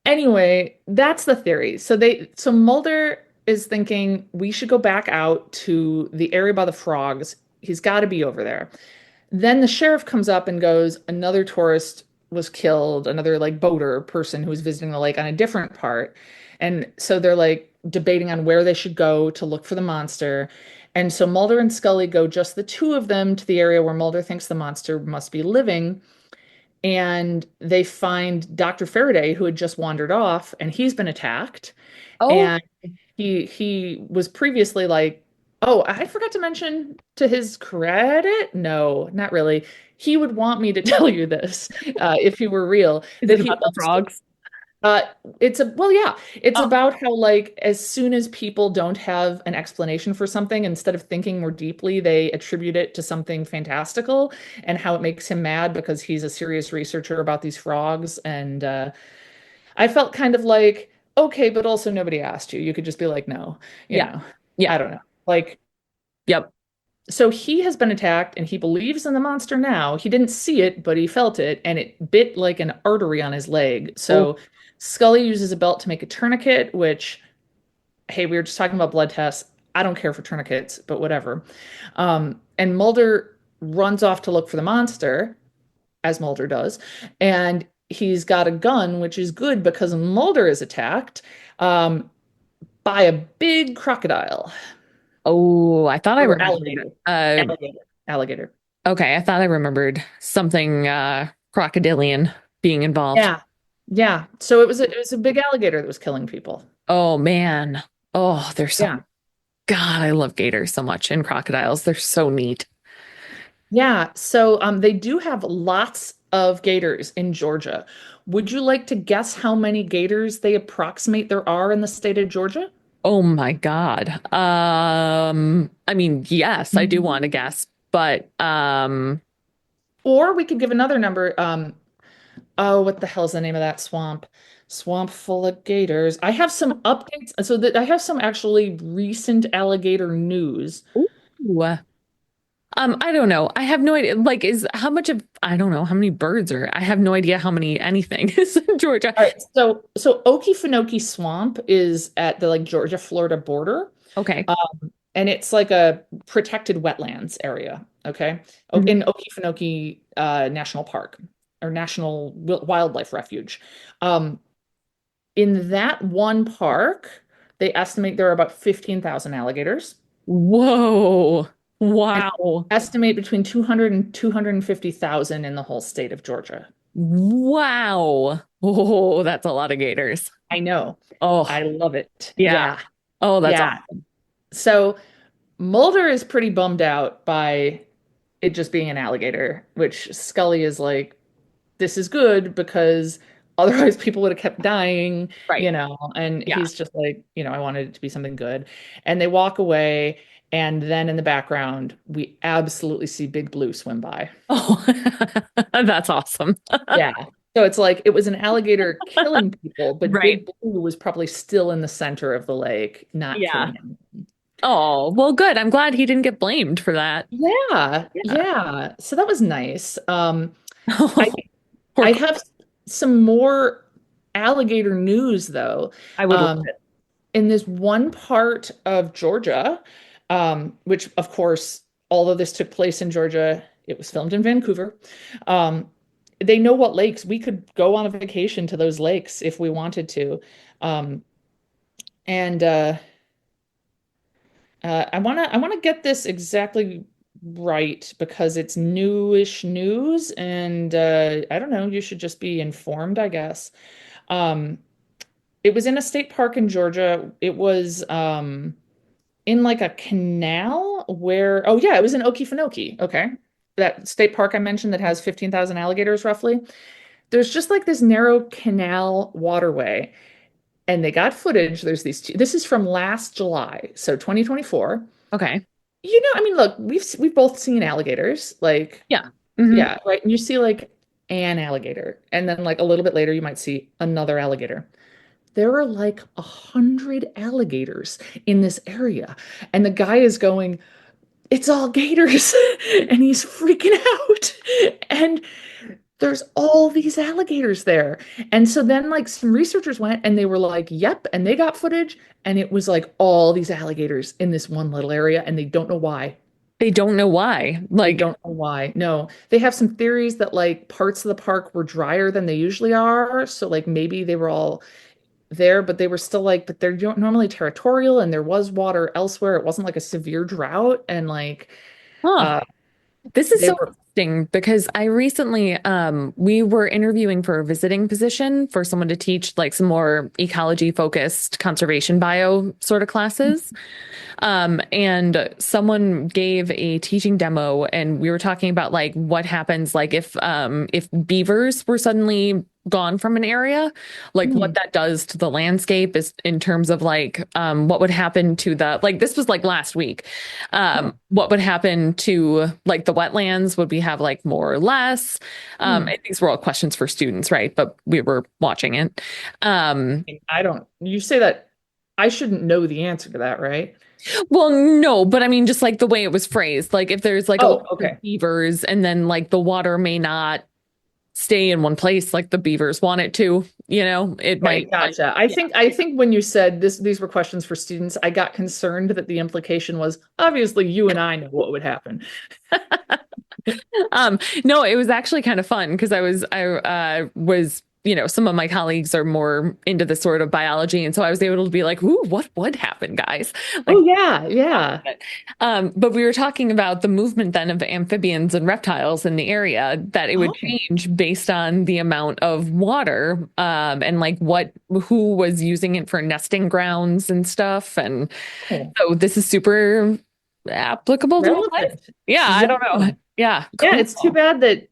Anyway, that's the theory. So Mulder is thinking we should go back out to the area by the frogs. He's got to be over there. Then the sheriff comes up and goes, another tourist was killed, another like boater person who was visiting the lake on a different part. And so they're like debating on where they should go to look for the monster. And so Mulder and Scully go, just the two of them, to the area where Mulder thinks the monster must be living. And they find Dr. Faraday, who had just wandered off, and he's been attacked. oh, And he was previously like, oh, I forgot to mention to his credit. No, not really. He would want me to tell you this, if he were real, is that it he about the loves to. frogs? Uh, well, yeah, it's Oh, about how like as soon as people don't have an explanation for something, instead of thinking more deeply, they attribute it to something fantastical, and how it makes him mad because he's a serious researcher about these frogs. And I felt kind of like, okay, but also nobody asked you. You could just be like, no, you yeah, know, yeah, I don't know. Like, yep. so he has been attacked and he believes in the monster now. He didn't see it, but he felt it and it bit like an artery on his leg. Oh, So Scully uses a belt to make a tourniquet, which, hey, we were just talking about blood tests. I don't care for tourniquets, but whatever. And Mulder runs off to look for the monster, as Mulder does. And he's got a gun, which is good because Mulder is attacked um, by a big crocodile oh, I thought I or remembered. alligator. Alligator. Alligator. Okay, I thought I remembered something crocodilian being involved. Yeah. Yeah. So it was a big alligator that was killing people. Oh man. Oh, they're so Yeah. God, I love gators so much and crocodiles. They're so neat. Yeah. So they do have lots of gators in Georgia. Would you like to guess how many gators they approximate there are in the state of Georgia? Oh my God. I mean, yes, I do want to guess, but Or we could give another number. Oh, what the hell is the name of that swamp? Swamp full of gators. I have some updates. So that I have some actually recent alligator news. ooh, I don't know. I have no idea. Like, is how much of I don't know how many birds are. I have no idea how many anything is in Georgia. All right. So Okefenokee Swamp is at the like Georgia Florida border. Okay. And it's like a protected wetlands area. Okay. Mhm. In Okefenokee National Park or National Wildlife Refuge. Um, in that one park, they estimate there are about 15,000 alligators Whoa. and Wow. estimate between 200 and 250,000 in the whole state of Georgia. Wow. Oh, that's a lot of gators. I know. Oh, I love it. yeah. Yeah. Oh, that's Yeah. awesome. So Mulder is pretty bummed out by it just being an alligator, which Scully is like, this is good because otherwise people would have kept dying, Right. and Yeah. he's just like, I wanted it to be something good. And they walk away, and then in the background, we absolutely see Big Blue swim by. Oh, that's awesome. Yeah. So it's like it was an alligator killing people, but Right. Big Blue was probably still in the center of the lake, not Yeah. killing him. Oh, well, good. I'm glad he didn't get blamed for that. Yeah, Yeah. yeah. So that was nice. I Oh, poor, I have some more alligator news though. I would love Um, it. in this one part of Georgia, which of course, although this took place in Georgia, it was filmed in Vancouver. Um, they know what lakes we could go on a vacation to those lakes if we wanted to. Um, and I wanna get this exactly right because it's newish news, and I don't know, you should just be informed, I guess. Um, it was in a state park in Georgia. It was in like a canal where, oh yeah, it was in Okefenokee. Okay. That state park I mentioned that has 15,000 alligators roughly. There's just like this narrow canal waterway, and they got footage. There's these two, this is from last July, so 2024. Okay. I mean, look, we've both seen alligators, like, Yeah. Hmm. yeah, right. And you see like an alligator, and then like a little bit later, you might see another alligator. There are like 100 alligators in this area, and the guy is going, "It's all gators," and he's freaking out. And there's all these alligators there. And so then like some researchers went and they were like, "Yep," and they got footage, and it was like all these alligators in this one little area, and they don't know why. They don't know why. They Like, don't know why. No, they have some theories that like parts of the park were drier than they usually are. So like maybe they were all there, but they were still like, but they're normally territorial and there was water elsewhere. It wasn't like a severe drought. And like, huh. uh, This is they so were, interesting because I recently we were interviewing for a visiting position for someone to teach like some more ecology focused conservation bio sort of classes. And someone gave a teaching demo, and we were talking about like what happens like if beavers were suddenly gone from an area, like what hmm, that does to the landscape is in terms of like what would happen to the like this was like last week. huh, What would happen to like the wetlands? Would we have like more or less? hmm. And these were all questions for students, right? But we were watching it. Um, I don't, you say that I shouldn't know the answer to that, right? Well, no, but I mean, just like the way it was phrased, like if there's like a lot Oh, of okay. beavers and then like the water may not stay in one place like the beavers want it to, it Okay, might like, gotcha. yeah. I think when you said these were questions for students, I got concerned that the implication was obviously you and I know what would happen. No, it was actually kind of fun because I was some of my colleagues are more into this sort of biology, and so I was able to be like, "Ooh, what would happen, guys?" Oh Like, yeah, yeah. but we were talking about the movement then of amphibians and reptiles in the area, that it would Oh, change based on the amount of water, and like who was using it for nesting grounds and stuff. And oh, so this is super applicable to my life. relevant. Yeah, I Yeah. don't know. Yeah, Yeah, cool. it's too bad that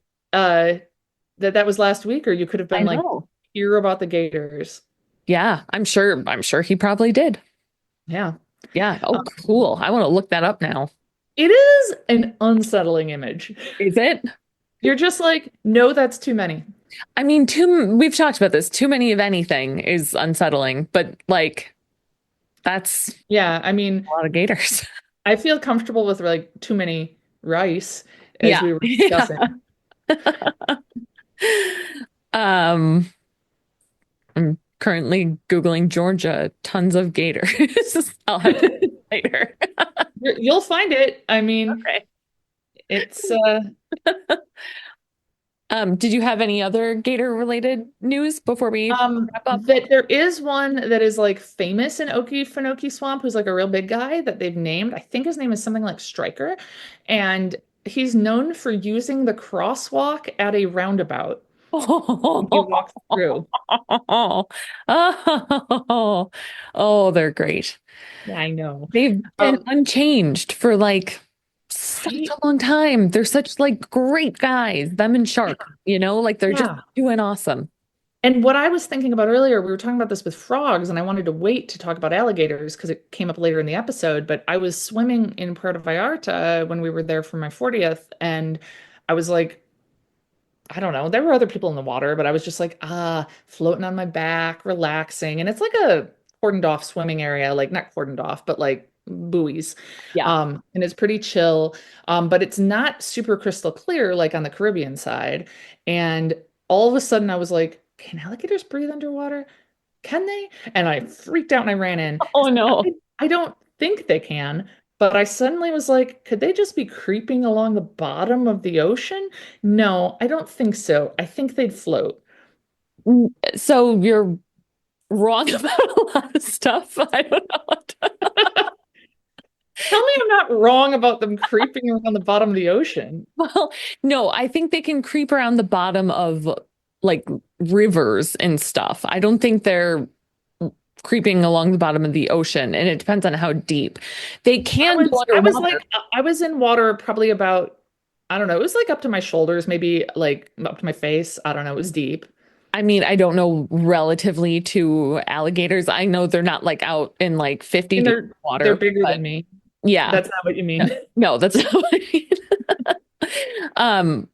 that was last week, or you could have I been like know. hear about the gators. Yeah, I'm sure he probably did. Yeah. Yeah. Oh, Um, cool. I want to look that up now. it is an unsettling image. Is it? You're just like, no, that's too many. I mean, we've talked about this. Too many of anything is unsettling, but like that's Yeah, I mean, a lot of gators. I feel comfortable with like too many rice, as Yeah. we were Yeah. discussing. Um, I'm currently Googling Georgia, tons of gators. I'll have to later. You'll find it. I mean, Okay. it's Did you have any other gator related news before we wrap up? that there is one that is like famous in Okefenokee Swamp who's like a real big guy that they've named. I think his name is something like Striker, and he's known for using the crosswalk at a roundabout when he walks through. Oh, oh, they're great. Yeah, I know. They've been Um, unchanged for like such right? a long time. They're such like great guys, them and Shark, like they're just Yeah. doing awesome. And what I was thinking about earlier, we were talking about this with frogs, and I wanted to wait to talk about alligators because it came up later in the episode. But I was swimming in Puerto Vallarta when we were there for my 40th, and I was like, I don't know. There were other people in the water, but I was just like, floating on my back, relaxing. And it's like a cordoned off swimming area, like not cordoned off, but like buoys. Yeah. And it's pretty chill. But it's not super crystal clear like on the Caribbean side. And all of a sudden I was like, can alligators breathe underwater? Can they? And I freaked out and I ran in. Oh no. I don't think they can, But I suddenly was like, could they just be creeping along the bottom of the ocean? No, I don't think so. I think they'd float. So you're wrong about a lot of stuff. I don't know what to- Tell me I'm not wrong about them creeping around the bottom of the ocean. Well, no, I think they can creep around the bottom of like rivers and stuff. I don't think they're creeping along the bottom of the ocean, and it depends on how deep. They can go I was underwater. like, I was in water probably about, I don't know, it was like up to my shoulders, maybe like up to my face. I don't know, it was deep. I mean, I don't know relatively to alligators. I know they're not like out in like 50 And deep they're water, bigger but than me. yeah. That's not what you mean. No, that's not what I mean.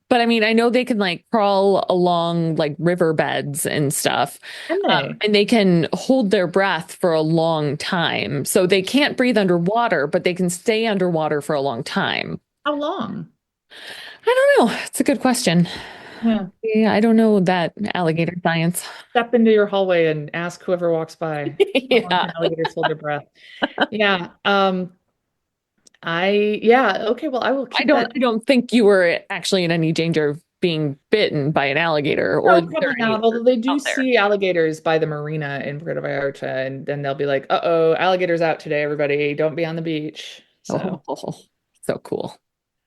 But I mean, I know they can like crawl along like riverbeds and stuff. Can they? And they can hold their breath for a long time. So they can't breathe underwater, but they can stay underwater for a long time. How long? I don't know. It's a good question. Yeah. Yeah, I don't know that alligator science. Step into your hallway and ask whoever walks by. How long Yeah. can alligators hold their breath? Yeah. Okay, well, I will keep that. I don't think you were actually in any danger of being bitten by an alligator or No, is there probably any not. Although they do out there. see alligators by the marina in Puerto Vallarta, and then they'll be like, "Uh-oh, alligators out today, everybody. Don't be on the beach." So Oh, so cool.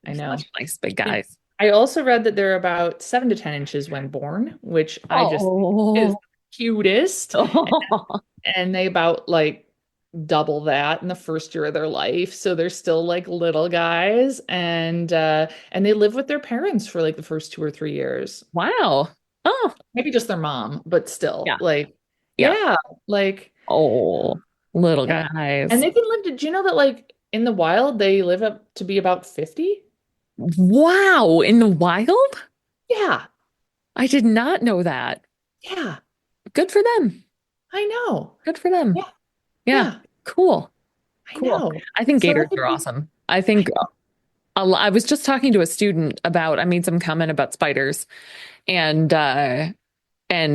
I know. Such nice big guys. I also read that they're about 7 to 10 inches when born, which I just think is Oh. cutest. And they about like double that in the first year of their life. So they're still like little guys, and they live with their parents for like the first 2 or 3 years. Wow. Oh, Maybe just their mom, but still, yeah. like, Yeah. yeah, like, Oh, little yeah. And guys. they can live do you know that like in the wild they live up to be about 50? Wow. In the wild? Yeah, I did not know that. yeah, Good for them. I know. Good for them. Yeah, Yeah. yeah, Cool. I Cool. know. I think So gators that could are be, awesome. I think I was just talking to a student about, I made some comment about spiders and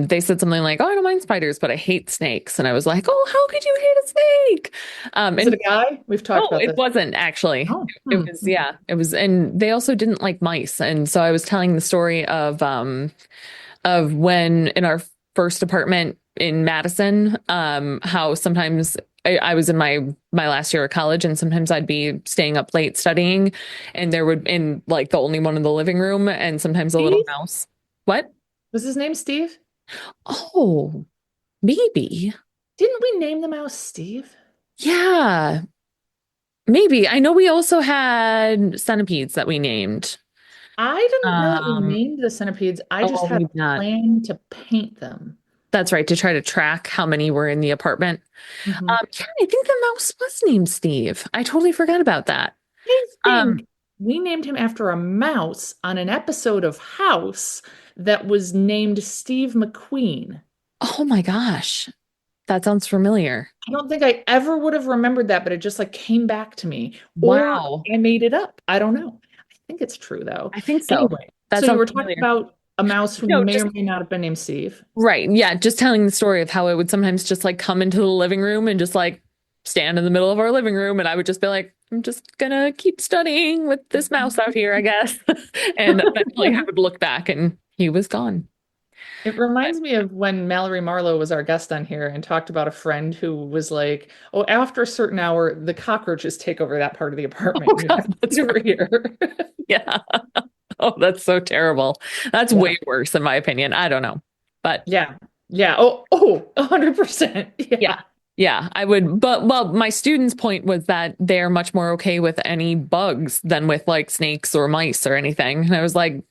they said something like, "Oh, I don't mind spiders, but I hate snakes." And I was like, "Oh, how could you hate a snake?" is And it a guy? We've talked no, about it this. wasn't actually. Oh, It was, yeah, it was, and they also didn't like mice. And so I was telling the story of when in our first apartment in Madison, how sometimes I was in my last year of college, and sometimes I'd be staying up late studying, and there would in like the only one in the living room, and sometimes a little Steve? mouse. What? Was his name Steve? Oh, maybe. Didn't we name the mouse Steve? Yeah, maybe. I know we also had centipedes that we named. I didn't know that we Um, named the centipedes. I oh, just well, had maybe a not. plan to paint them. That's right, to try to track how many were in the apartment. Mhm. Yeah, I think the mouse was named Steve. I totally forgot about that. I Um, think we named him after a mouse on an episode of House that was named Steve McQueen. oh my gosh, that sounds familiar. I don't think I ever would have remembered that, but it just like came back to me. Or Wow. I made it up. I don't know. I think it's true though. I think so. Anyway, That so you sounds were talking familiar. about a mouse who No, may just or may not have been named Steve. right. Yeah, just telling the story of how it would sometimes just like come into the living room and just like stand in the middle of our living room, and I would just be like, I'm just gonna keep studying with this mouse out here, I guess. And eventually I would look back and he was gone. It But reminds me of when Mallory Marlowe was our guest on here and talked about a friend who was like, "Oh, after a certain hour, the cockroaches take over that part of the apartment. oh You have God, to that's get over right. here." Yeah. Oh, that's so terrible. That's Yeah. way worse in my opinion. I don't know. But Yeah. Yeah. Oh, 100%. Yeah. yeah. Yeah, I would, but well, my student's point was that they're much more okay with any bugs than with like snakes or mice or anything. And I was like,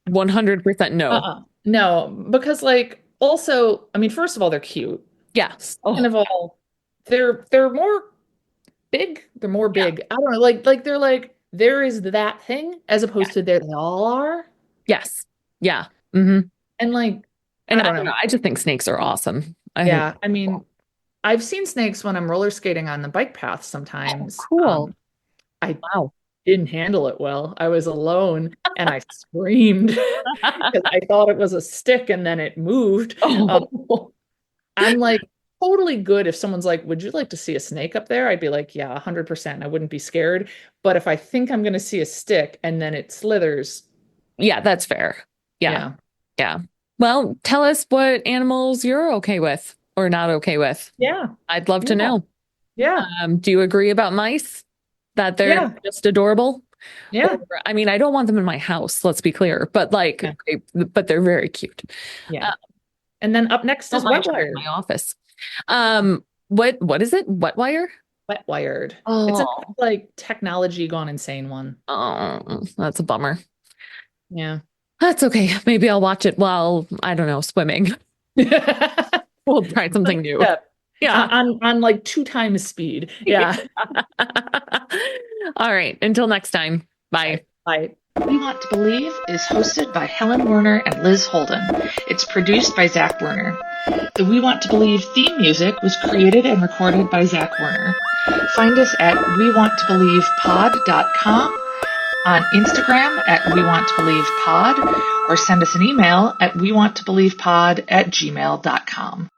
100% no. No, because like also, I mean, first of all, they're cute. Yeah. Second Oh, of all, they're more big. They're more yeah. big. I don't know, like they're like there is that thing as Yeah. opposed to there they all are. Yes. Yeah. Hmm. And like, And I I don't don't know. know. I just think snakes are awesome. I think. Yeah, I mean, I've seen snakes when I'm roller skating on the bike path Oh, sometimes. cool. I Wow. didn't handle it well. I was alone and I screamed because I thought it was a stick and then it moved. Oh, I'm like totally good if someone's like, would you like to see a snake up there? I'd be like, yeah, 100%. I wouldn't be scared. But if I think I'm going to see a stick and then it slithers, Yeah, that's fair. Yeah. yeah. Yeah. Well, tell us what animals you're okay with or not okay with. Yeah. I'd love to Yeah. know. Yeah. Do you agree about mice? That they're Yeah. just adorable? Yeah. Or, I mean, I don't want them in my house, let's be clear, but like, Yeah. but they're very cute. Yeah. And then up next is Don't mind wet them in wired. my office. What is it? Wet wire? Wet wired. It's a Oh, like technology gone insane one. oh, that's a bummer. Yeah. That's okay. Maybe I'll watch it while, I don't know, swimming. We'll try something new. Yeah. Yeah. On like 2 times speed. Yeah. All right. Until next time. Bye. Bye. We Want to Believe is hosted by Helen Werner and Liz Holden. It's produced by Zach Werner. The We Want to Believe theme music was created and recorded by Zach Werner. Find us at wewanttoBelievePod.com, on Instagram at wewanttoBelievePod, or send us an email at wewanttoBelievePod@gmail.com.